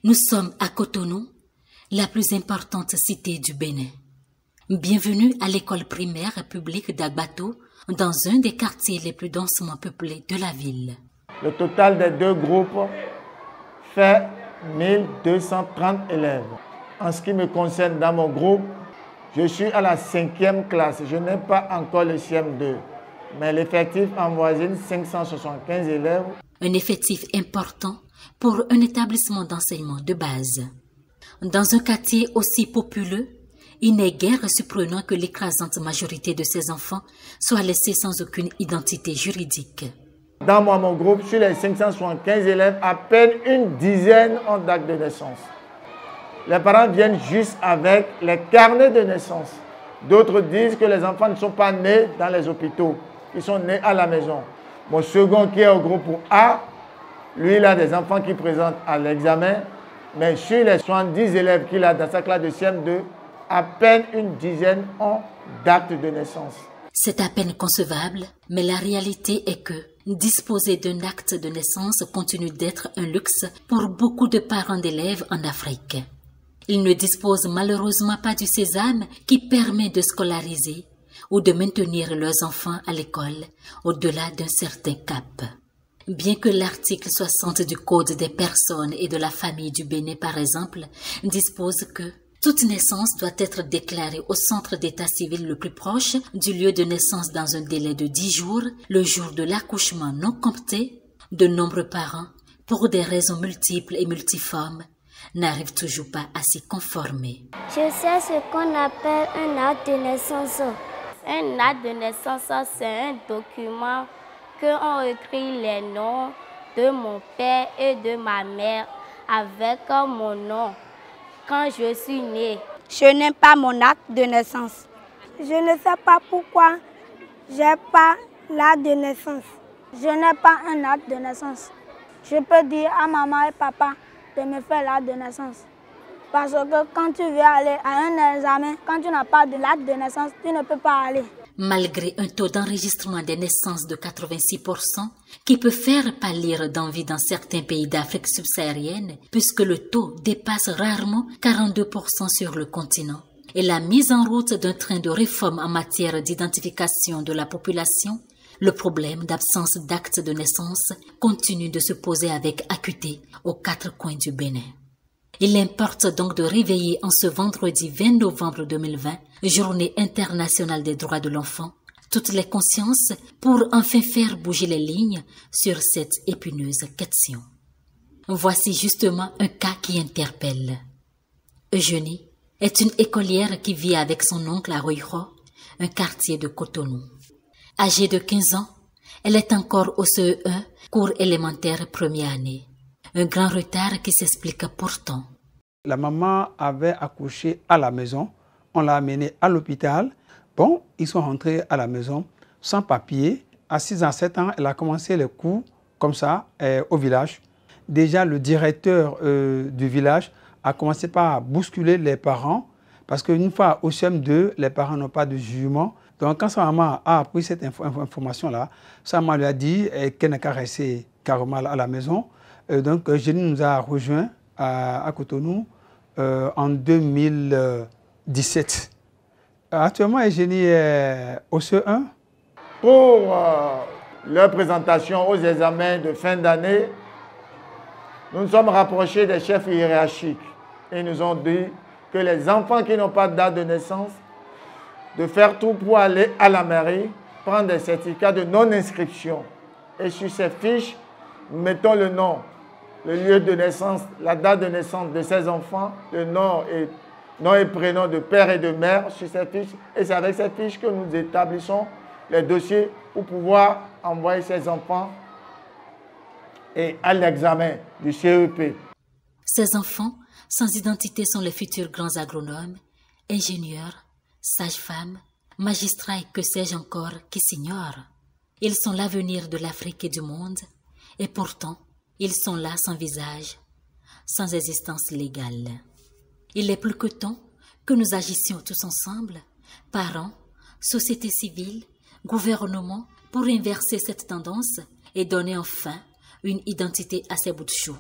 Nous sommes à Cotonou, la plus importante cité du Bénin. Bienvenue à l'école primaire publique d'Agbato, dans un des quartiers les plus densément peuplés de la ville. Le total des deux groupes fait 1230 élèves. En ce qui me concerne, dans mon groupe, je suis à la 5e classe. Je n'ai pas encore le CM2, mais l'effectif avoisine 575 élèves. Un effectif important pour un établissement d'enseignement de base. Dans un quartier aussi populeux, il n'est guère surprenant que l'écrasante majorité de ces enfants soient laissés sans aucune identité juridique. Dans mon groupe, sur les 575 élèves, à peine une dizaine ont d'acte de naissance. Les parents viennent juste avec les carnets de naissance. D'autres disent que les enfants ne sont pas nés dans les hôpitaux, ils sont nés à la maison. Mon second, qui est au groupe A, lui, il a des enfants qui présentent à l'examen, mais sur les 70 élèves qu'il a dans sa classe de CM2, à peine une dizaine ont d'acte de naissance. C'est à peine concevable, mais la réalité est que disposer d'un acte de naissance continue d'être un luxe pour beaucoup de parents d'élèves en Afrique. Ils ne disposent malheureusement pas du sésame qui permet de scolariser ou de maintenir leurs enfants à l'école au-delà d'un certain cap. Bien que l'article 60 du Code des personnes et de la famille du Bénin, par exemple, dispose que toute naissance doit être déclarée au centre d'état civil le plus proche du lieu de naissance dans un délai de 10 jours, le jour de l'accouchement non compté, de nombreux parents, pour des raisons multiples et multiformes, n'arrivent toujours pas à s'y conformer. Je sais ce qu'on appelle un acte de naissance. Un acte de naissance, c'est un document qu'on écrit les noms de mon père et de ma mère avec mon nom quand je suis née. Je n'ai pas mon acte de naissance. Je ne sais pas pourquoi j'ai pas l'acte de naissance. Je n'ai pas un acte de naissance. Je peux dire à maman et papa de me faire l'acte de naissance. Parce que quand tu veux aller à un examen, quand tu n'as pas de l'acte de naissance, tu ne peux pas aller. Malgré un taux d'enregistrement des naissances de 86%, qui peut faire pâlir d'envie dans certains pays d'Afrique subsaharienne, puisque le taux dépasse rarement 42% sur le continent, et la mise en route d'un train de réforme en matière d'identification de la population, le problème d'absence d'actes de naissance continue de se poser avec acuité aux 4 coins du Bénin. Il importe donc de réveiller en ce vendredi 20 novembre 2020, Journée internationale des droits de l'enfant, toutes les consciences pour enfin faire bouger les lignes sur cette épineuse question. Voici justement un cas qui interpelle. Eugénie est une écolière qui vit avec son oncle à Royro, un quartier de Cotonou. Âgée de 15 ans, elle est encore au CE1, cours élémentaire première année. Un grand retard qui s'explique pourtant. La maman avait accouché à la maison. On l'a amenée à l'hôpital. Bon, ils sont rentrés à la maison sans papier. À 6 ans, 7 ans, elle a commencé les cours comme ça au village. Déjà, le directeur du village a commencé par bousculer les parents parce qu'une fois au CM2, les parents n'ont pas de jugement. Donc, quand sa maman a appris cette information-là, sa maman lui a dit qu'elle n'a qu'à rester carrément à la maison. Donc, Eugénie nous a rejoints à Cotonou en 2017. Actuellement, Eugénie est au CE1. Pour leur présentation aux examens de fin d'année, nous nous sommes rapprochés des chefs hiérarchiques et nous ont dit que les enfants qui n'ont pas de date de naissance, de faire tout pour aller à la mairie, prendre des certificats de non-inscription. Et sur ces fiches, nous mettons le nom, le lieu de naissance, la date de naissance de ces enfants, le nom et prénom de père et de mère sur ces fiches. Et c'est avec ces fiches que nous établissons les dossiers pour pouvoir envoyer ces enfants à l'examen du CEP. Ces enfants sans identité sont les futurs grands agronomes, ingénieurs, sages-femmes, magistrats et que sais-je encore qui s'ignorent. Ils sont l'avenir de l'Afrique et du monde, et pourtant, ils sont là sans visage, sans existence légale. Il est plus que temps que nous agissions tous ensemble, parents, société civile, gouvernement, pour inverser cette tendance et donner enfin une identité à ces bouts de chou.